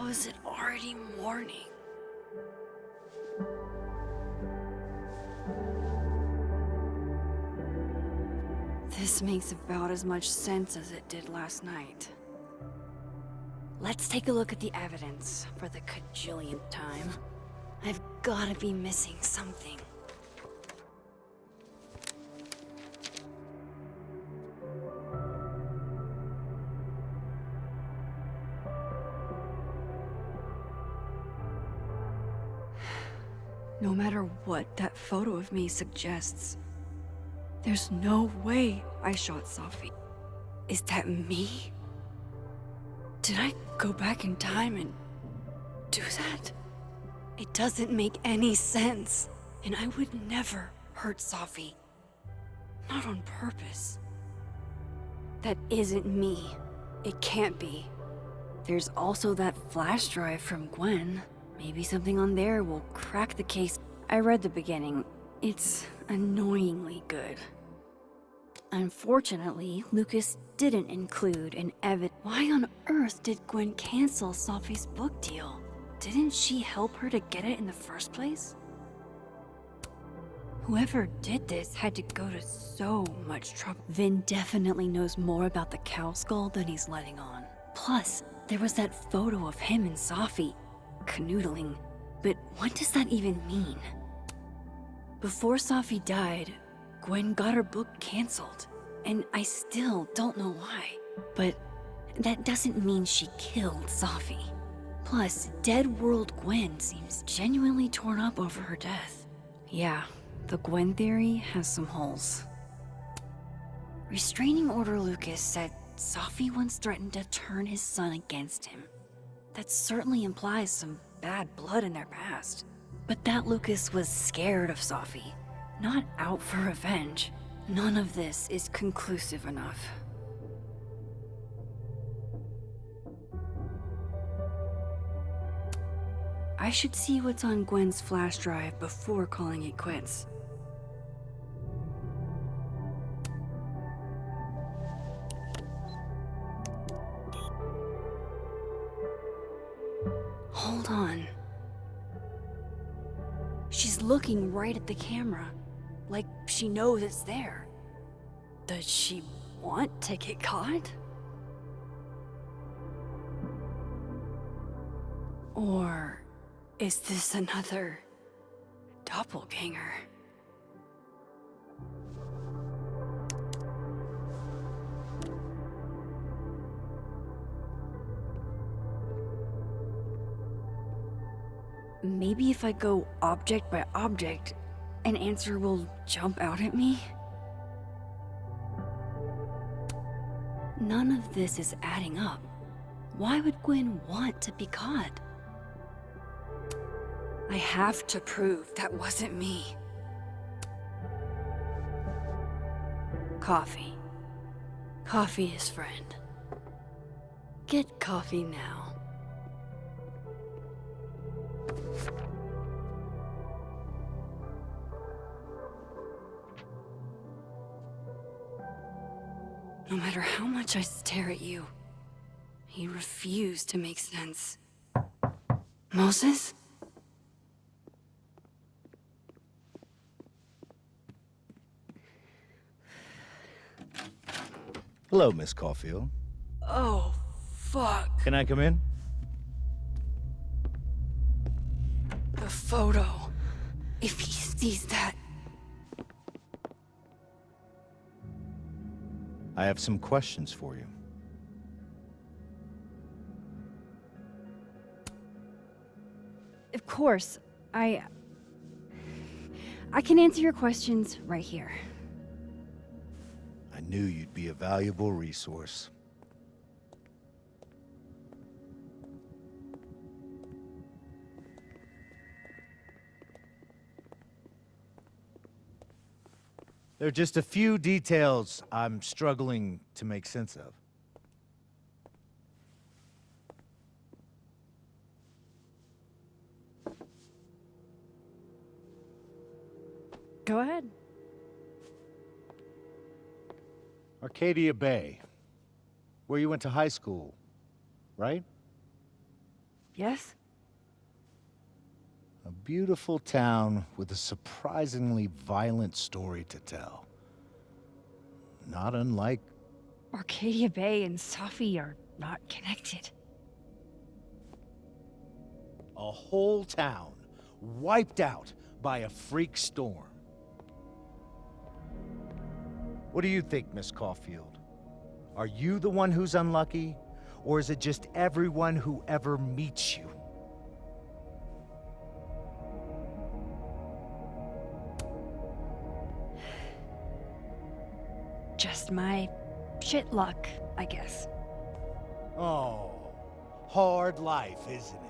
How is it already morning? This makes about as much sense as it did last night. Let's take a look at the evidence for the cajillionth time. I've gotta be missing something. No matter what that photo of me suggests, there's no way I shot Sophie. Is that me? Did I go back in time and do that? It doesn't make any sense, and I would never hurt Sophie. Not on purpose. That isn't me. It can't be. There's also that flash drive from Gwen. Maybe something on there will crack the case. I read the beginning. It's annoyingly good. Unfortunately, Lucas didn't include an Why on earth did Gwen cancel Sophie's book deal? Didn't she help her to get it in the first place? Whoever did this had to go to so much trouble. Vin definitely knows more about the cow skull than he's letting on. Plus, there was that photo of him and Sophie canoodling. But what does that even mean? Before Sophie died, Gwen got her book canceled, and I still don't know why. But that doesn't mean she killed Sophie. Plus, Dead World Gwen seems genuinely torn up over her death. Yeah, the Gwen theory has some holes. Restraining Order Lucas said Sophie once threatened to turn his son against him. That certainly implies some bad blood in their past. But that Lucas was scared of Sophie, not out for revenge. None of this is conclusive enough. I should see what's on Gwen's flash drive before calling it quits. Hold on. She's looking right at the camera, like she knows it's there. Does she want to get caught? Or is this another doppelganger? Maybe if I go object by object, an answer will jump out at me? None of this is adding up. Why would Gwen want to be caught? I have to prove that wasn't me. Coffee. Coffee is friend. Get coffee now. No matter how much I stare at you, you refuse to make sense. Moses? Hello, Miss Caulfield. Oh, fuck. Can I come in? The photo. If he sees that... I have some questions for you. Of course, I can answer your questions right here. I knew you'd be a valuable resource. There are just a few details I'm struggling to make sense of. Go ahead. Arcadia Bay, where you went to high school, right? yes? A beautiful town with a surprisingly violent story to tell. Not unlike... Arcadia Bay and Safi are not connected. a whole town wiped out by a freak storm. What do you think, Miss Caulfield? Are you the one who's unlucky? Or is it just everyone who ever meets you? Just my shit luck, I guess. Oh, hard life, isn't it?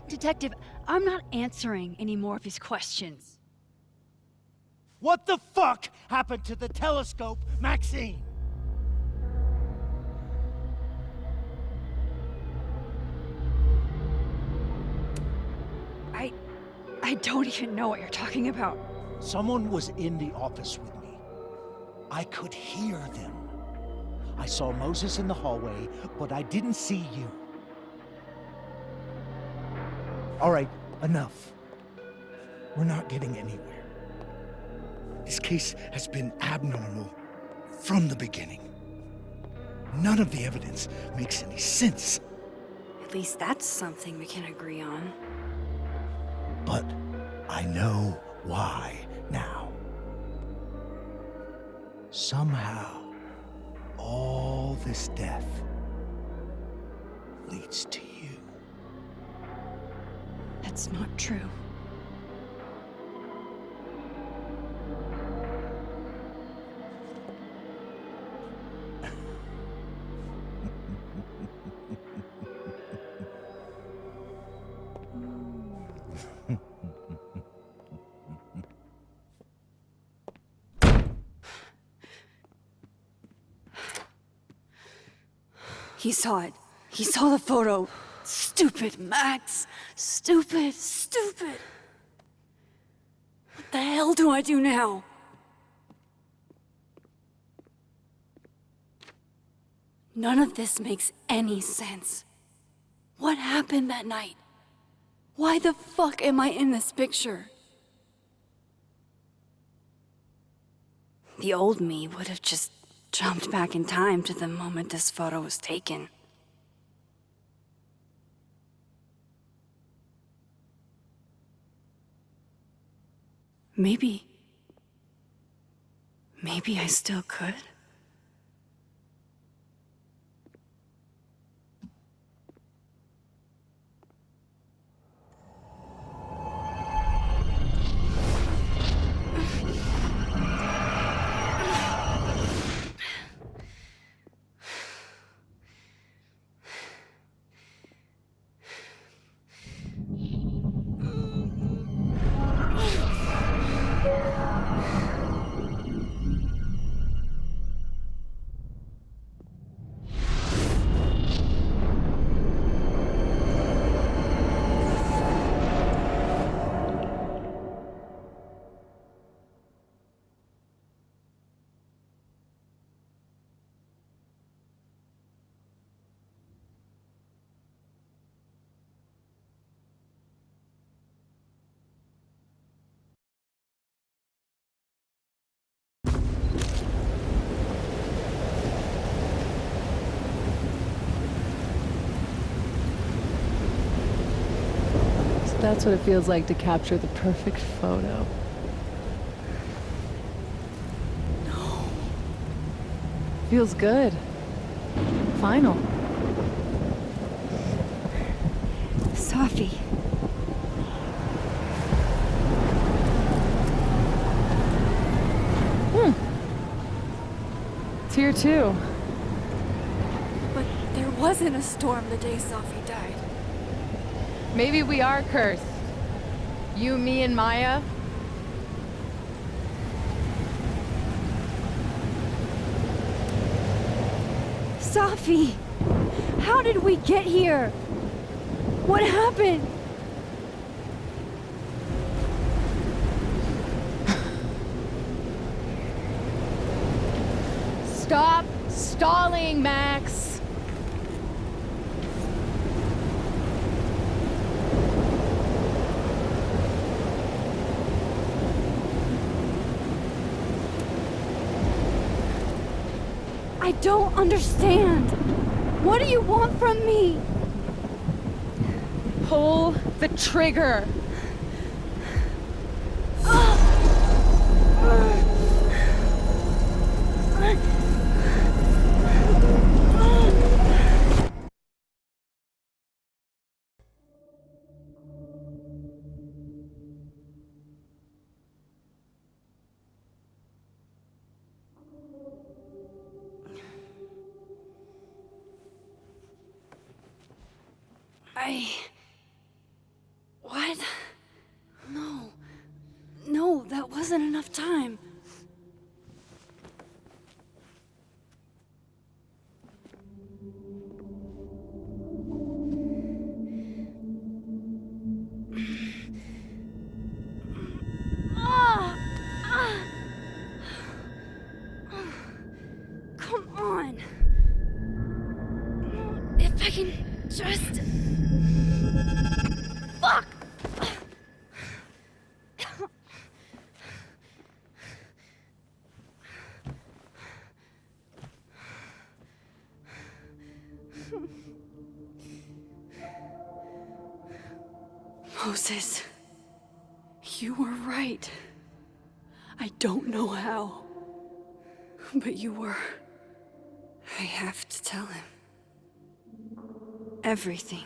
Detective, I'm not answering any more of his questions. What the fuck happened to the telescope, Maxine? I don't even know what you're talking about. Someone was in the office with me. I could hear them. I saw Moses in the hallway, but I didn't see you. All right, enough. We're not getting anywhere. This case has been abnormal from the beginning. None of the evidence makes any sense. At least that's something we can agree on. But I know why now. Somehow, all this death leads to you. That's not true. He saw it. He saw the photo. Stupid, Max. Stupid, stupid. What the hell do I do now? None of this makes any sense. What happened that night? Why the fuck am I in this picture? The old me would have just jumped back in time to the moment this photo was taken. Maybe I still could. That's what it feels like to capture the perfect photo. No. Feels good. Final. Safi. It's here too. But there wasn't a storm the day Safi died. Maybe we are cursed. You, me, and Maya. Safi! How did we get here? What happened? Stop stalling, Max. I don't understand. What do you want from me? Pull the trigger. What? No. No, that wasn't enough time. Ah! Ah! Come on. If I can just... Fuck! Moses, you were right. I don't know how, but you were. I have to tell him. Everything.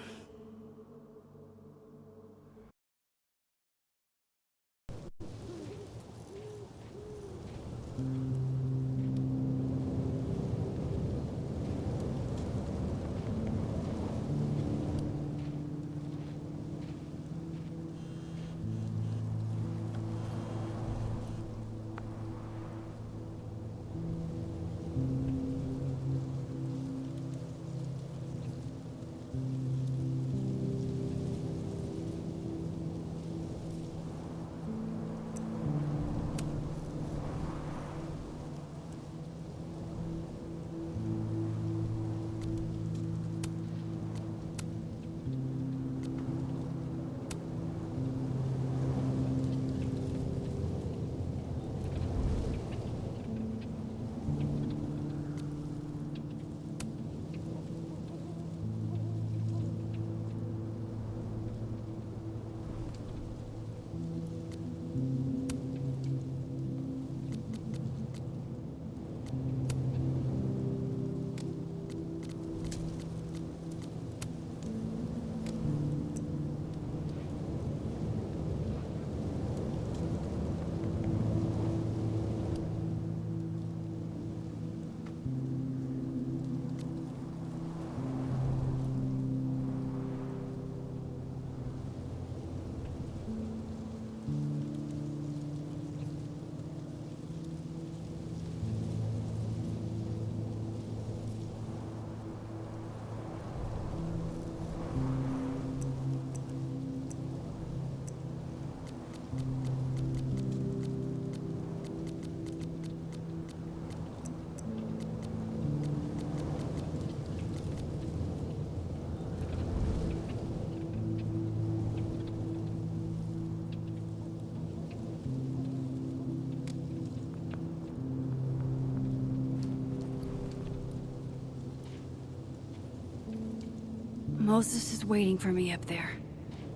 Moses is waiting for me up there.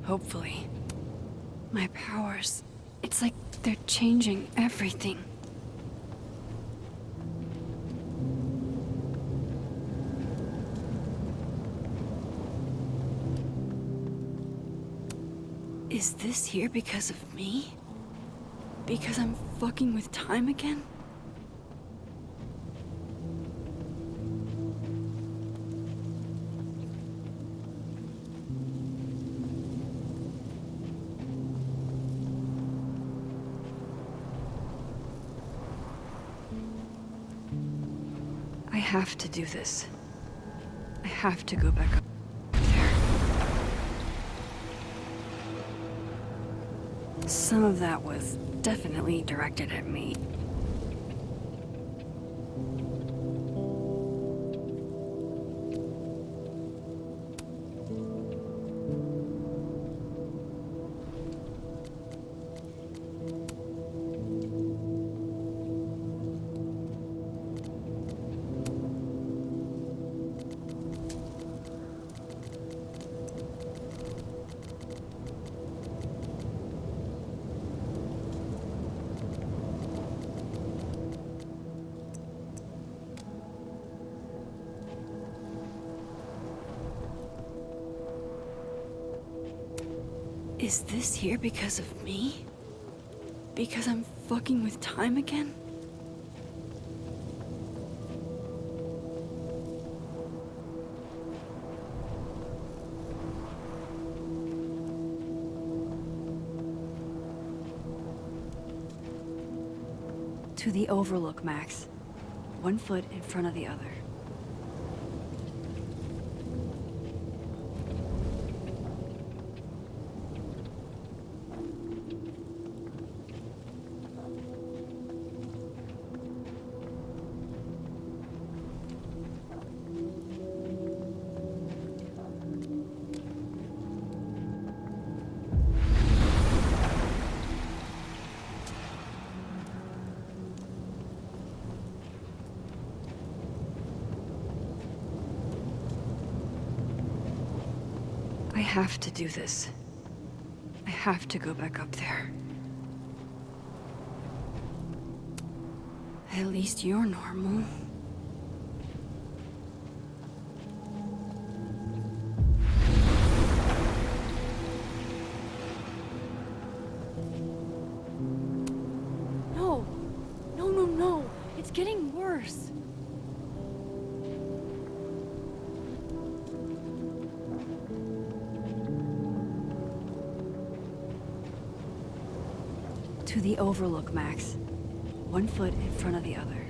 Hopefully. My powers... It's like they're changing everything. Is this here because of me? Because I'm fucking with time again? I have to do this. I have to go back up there. Some of that was definitely directed at me. Is this here because of me? Because I'm fucking with time again? To the overlook, Max. 1 foot in front of the other. I have to do this. I have to go back up there. At least you're normal. No! No, no, no! It's getting worse! To the overlook, Max. 1 foot in front of the other.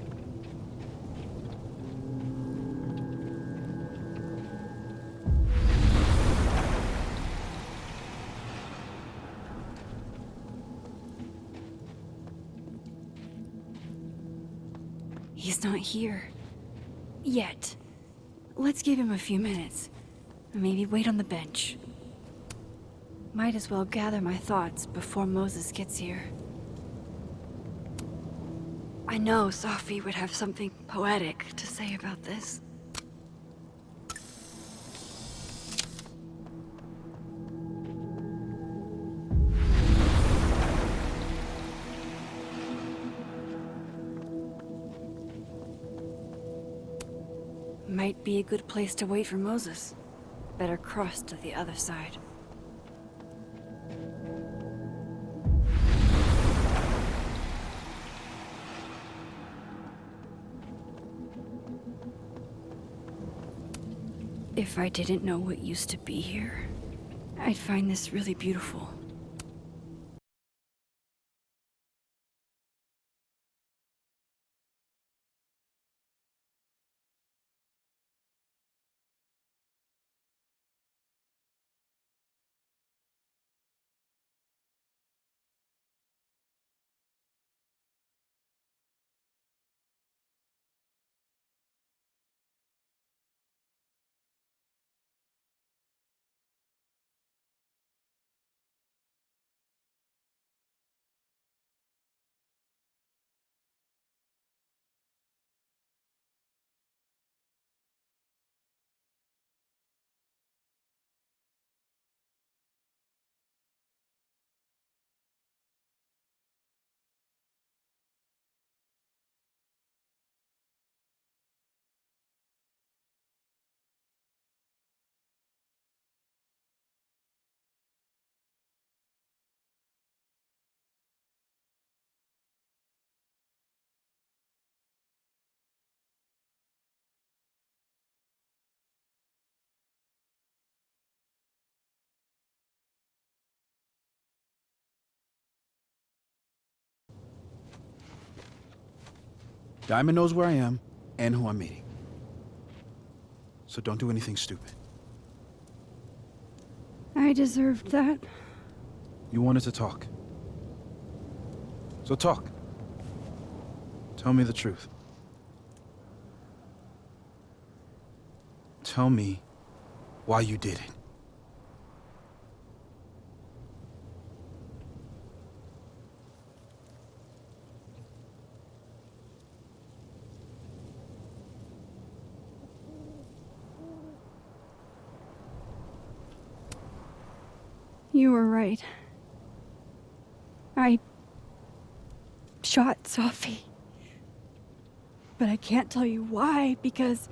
He's not here. Yet. Let's give him a few minutes. Maybe wait on the bench. Might as well gather my thoughts before Moses gets here. I know Sophie would have something poetic to say about this. Might be a good place to wait for Moses. Better cross to the other side. If I didn't know what used to be here, I'd find this really beautiful. Diamond knows where I am and who I'm meeting. So don't do anything stupid. I deserved that. You wanted to talk. So talk. Tell me the truth. Tell me why you did it. You were right. I shot Sophie. But I can't tell you why, because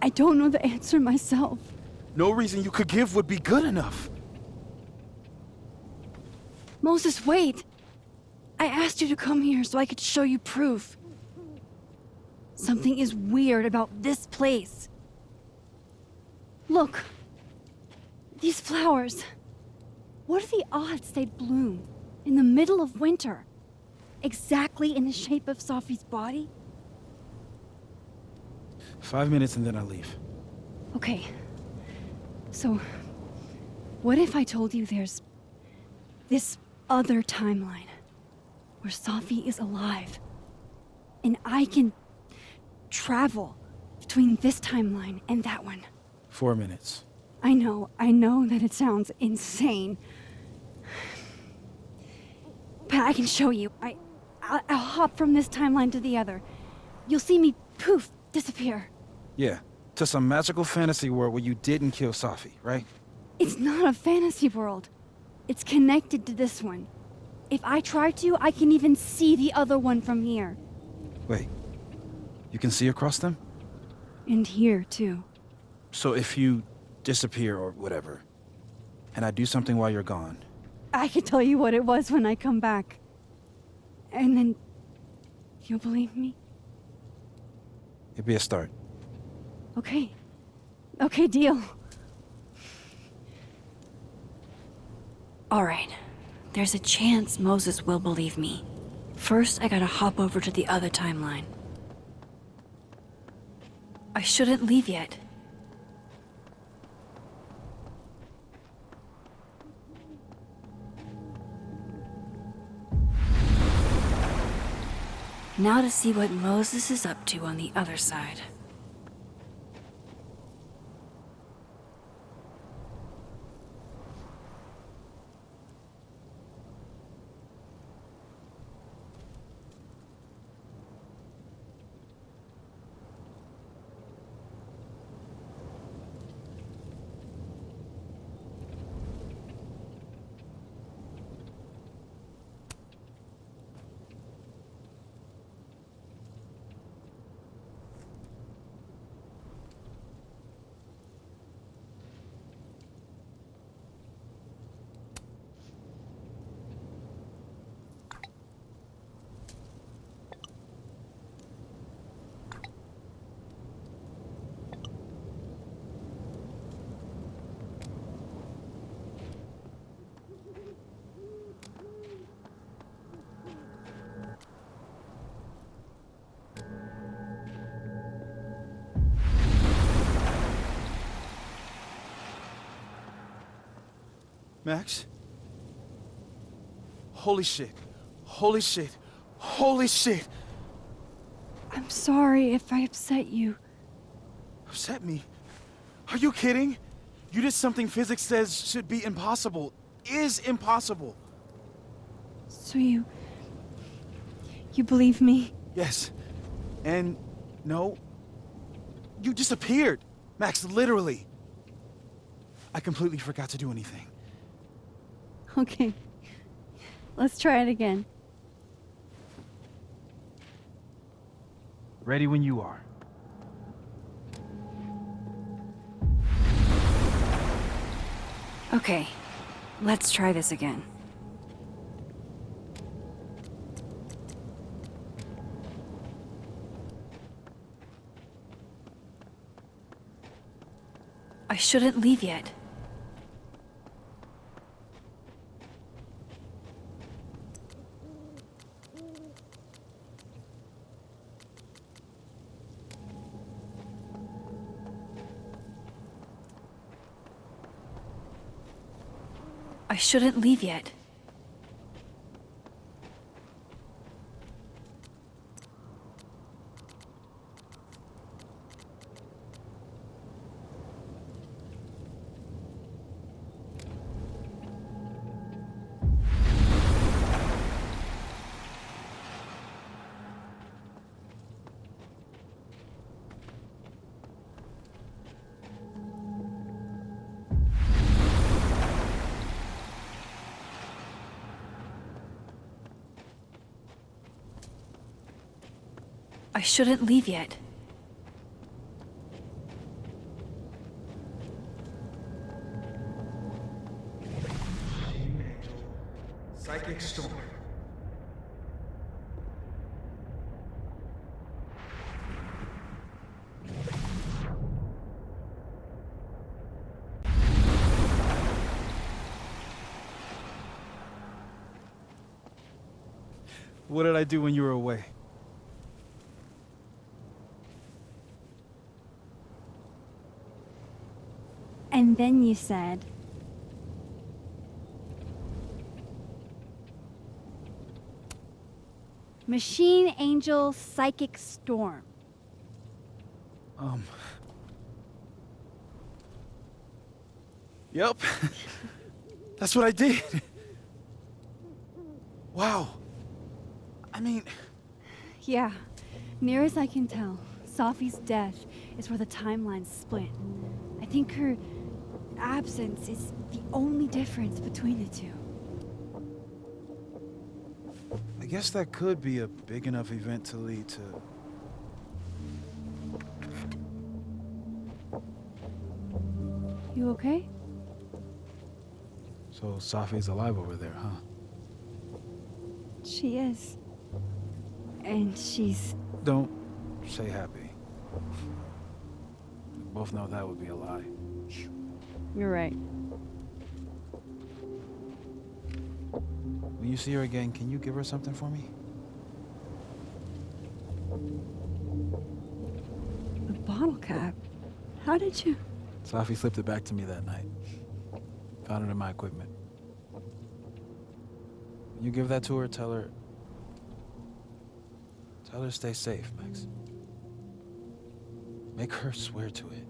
I don't know the answer myself. No reason you could give would be good enough. Moses, wait! I asked you to come here so I could show you proof. Something is weird about this place. Look. These flowers. What are the odds they'd bloom in the middle of winter? Exactly in the shape of Sophie's body? 5 minutes and then I leave. Okay. So, what if I told you there's this other timeline where Sophie is alive and I can travel between this timeline and that one? 4 minutes. I know that it sounds insane. But I can show you. I'll hop from this timeline to the other. You'll see me, poof, disappear. Yeah, to some magical fantasy world where you didn't kill Safi, right? It's not a fantasy world. It's connected to this one. If I try to, I can even see the other one from here. Wait, you can see across them? And here, too. So if you disappear or whatever, and I do something while you're gone, I can tell you what it was when I come back. And then you'll believe me? it'd be a start. Okay. Okay, deal. All right. There's a chance Moses will believe me. First, I gotta hop over to the other timeline. I shouldn't leave yet. Now to see what Moses is up to on the other side. Max? Holy shit. Holy shit. Holy shit! I'm sorry if I upset you. Upset me? Are you kidding? You did something physics says should be impossible. Is impossible. So you believe me? Yes. And no. You disappeared. Max, literally. I completely forgot to do anything. Okay. Let's try it again. Ready when you are. Okay. Let's try this again. I shouldn't leave yet. I shouldn't leave yet. I shouldn't leave yet. Psychic storm. What did I do when you were away? And then you said, Machine Angel Psychic Storm. Yep. That's what I did. Wow. I mean, Yeah, near as I can tell, Sophie's death is where the timelines split. I think her absence is the only difference between the two. I guess that could be a big enough event to lead to... You okay? So Sophie's alive over there, huh? She is. And she's... Don't say happy. We both know that would be a lie. You're right. When you see her again, can you give her something for me? The bottle cap? How did you... Sophie slipped it back to me that night. Found it in my equipment. When you give that to her, tell her stay safe, Max. Make her swear to it.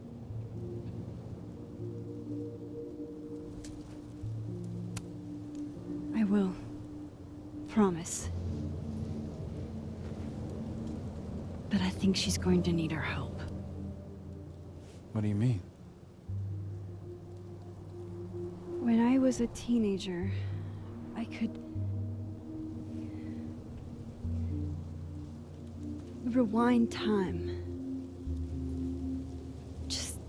I will. Promise. But I think she's going to need our help. What do you mean? When I was a teenager, I could rewind time. Just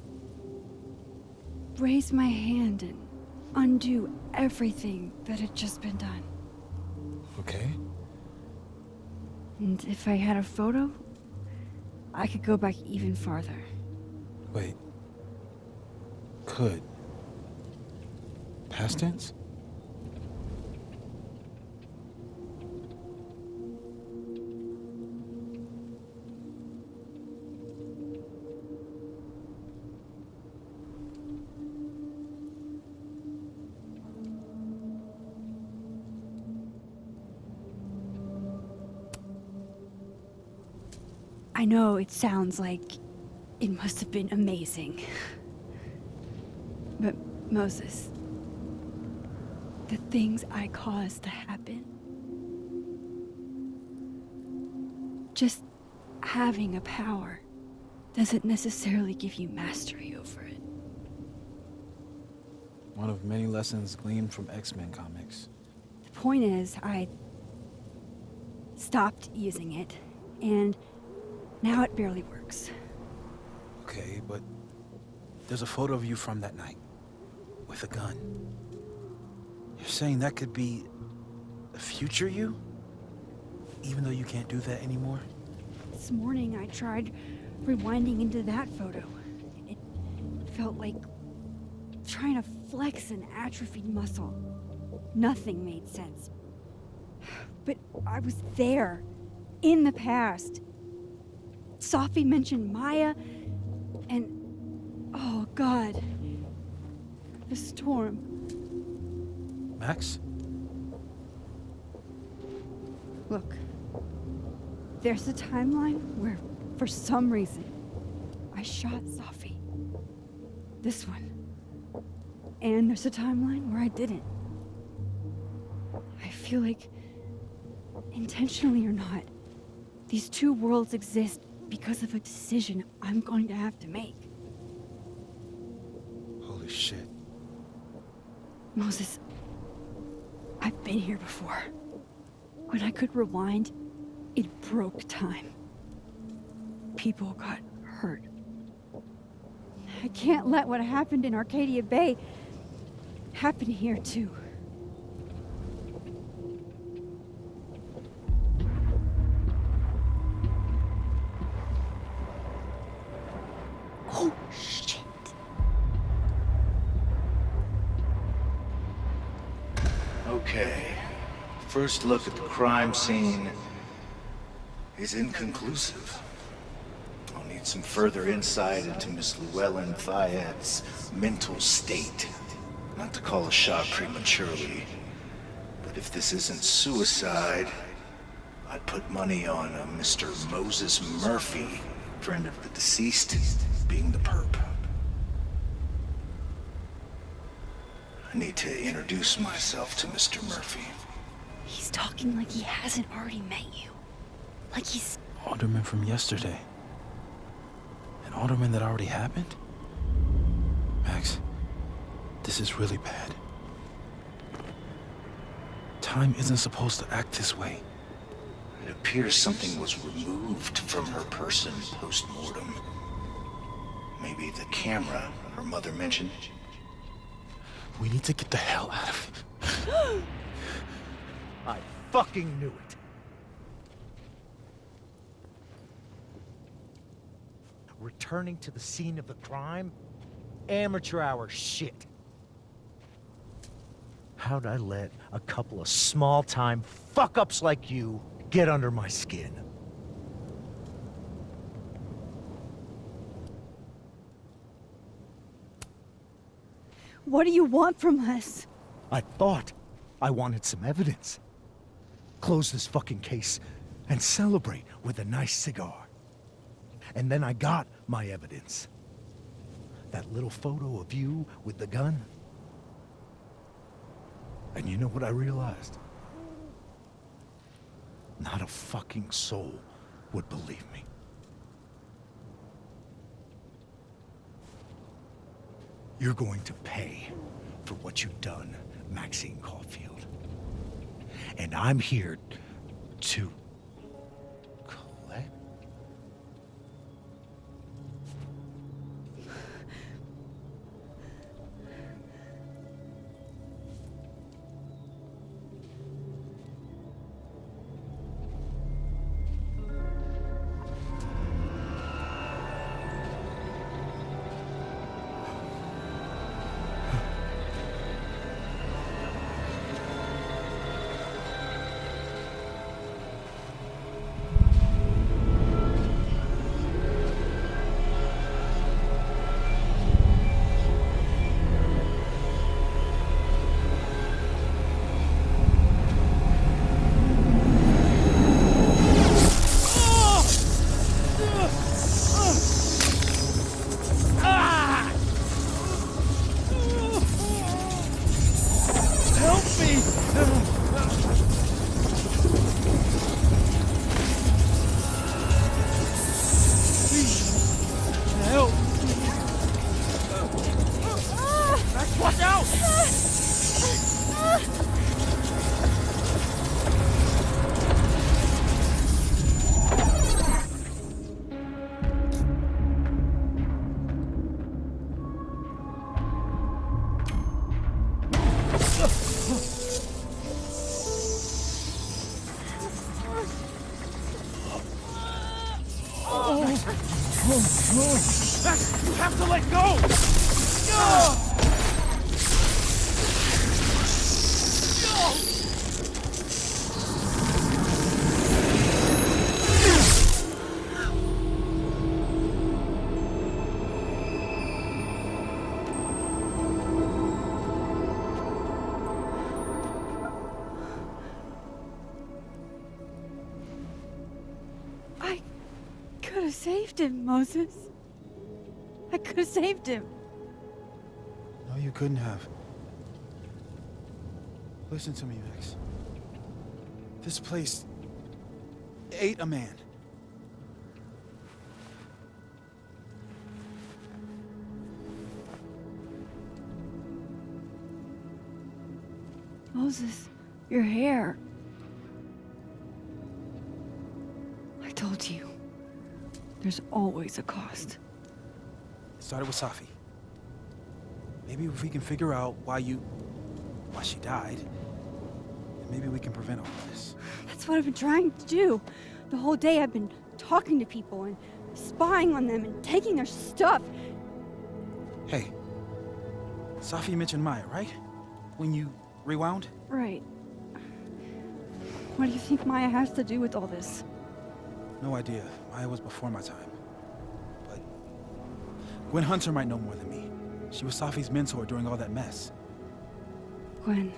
raise my hand and undo everything that had just been done. Okay. And if I had a photo, I could go back even farther. Wait. Could. Past tense? I know it sounds like it must have been amazing. But Moses, the things I caused to happen, just having a power doesn't necessarily give you mastery over it. One of many lessons gleaned from X-Men comics. The point is, I stopped using it, and now it barely works. Okay, but there's a photo of you from that night with a gun. You're saying that could be a future you? Even though you can't do that anymore? This morning I tried rewinding into that photo. It felt like trying to flex an atrophied muscle. Nothing made sense. But I was there, in the past. Sophie mentioned Maya, and oh God, the storm. Max? Look, there's a timeline where, for some reason, I shot Sophie. This one. And there's a timeline where I didn't. I feel like, intentionally or not, these two worlds exist because of a decision I'm going to have to make. Holy shit. Moses, I've been here before. When I could rewind, it broke time. People got hurt. I can't let what happened in Arcadia Bay happen here too. Okay. First look at the crime scene is inconclusive. I'll need some further insight into Miss Llewellyn Thayet's mental state. Not to call a shot prematurely, but if this isn't suicide, I'd put money on a Mr. Moses Murphy, friend of the deceased, being the perp. I need to introduce myself to Mr. Murphy. He's talking like he hasn't already met you. Like he's... Alderman from yesterday. An alderman that already happened? Max, this is really bad. Time isn't supposed to act this way. It appears something was removed from her person post-mortem. Maybe the camera her mother mentioned. We need to get the hell out of here. I fucking knew it. Returning to the scene of the crime? Amateur hour shit. How'd I let a couple of small-time fuck-ups like you get under my skin? What do you want from us? I thought I wanted some evidence. Close this fucking case and celebrate with a nice cigar. And then I got my evidence. That little photo of you with the gun. And you know what I realized? Not a fucking soul would believe me. You're going to pay for what you've done, Maxine Caulfield. And I'm here to collect. Max, you have to let go! I could have saved him, Moses. I could have saved him. No, you couldn't have. Listen to me, Max. This place ate a man. Moses, your hair. I told you. There's always a cost. It started with Safi. Maybe if we can figure out why she died, then maybe we can prevent all this. That's what I've been trying to do. The whole day I've been talking to people and spying on them and taking their stuff. Hey, Safi mentioned Maya, right? When you rewound? Right. What do you think Maya has to do with all this? No idea. Maya was before my time. But Gwen Hunter might know more than me. She was Safi's mentor during all that mess. Gwen.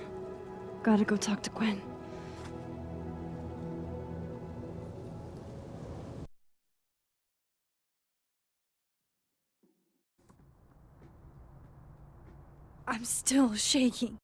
Gotta go talk to Gwen. I'm still shaking.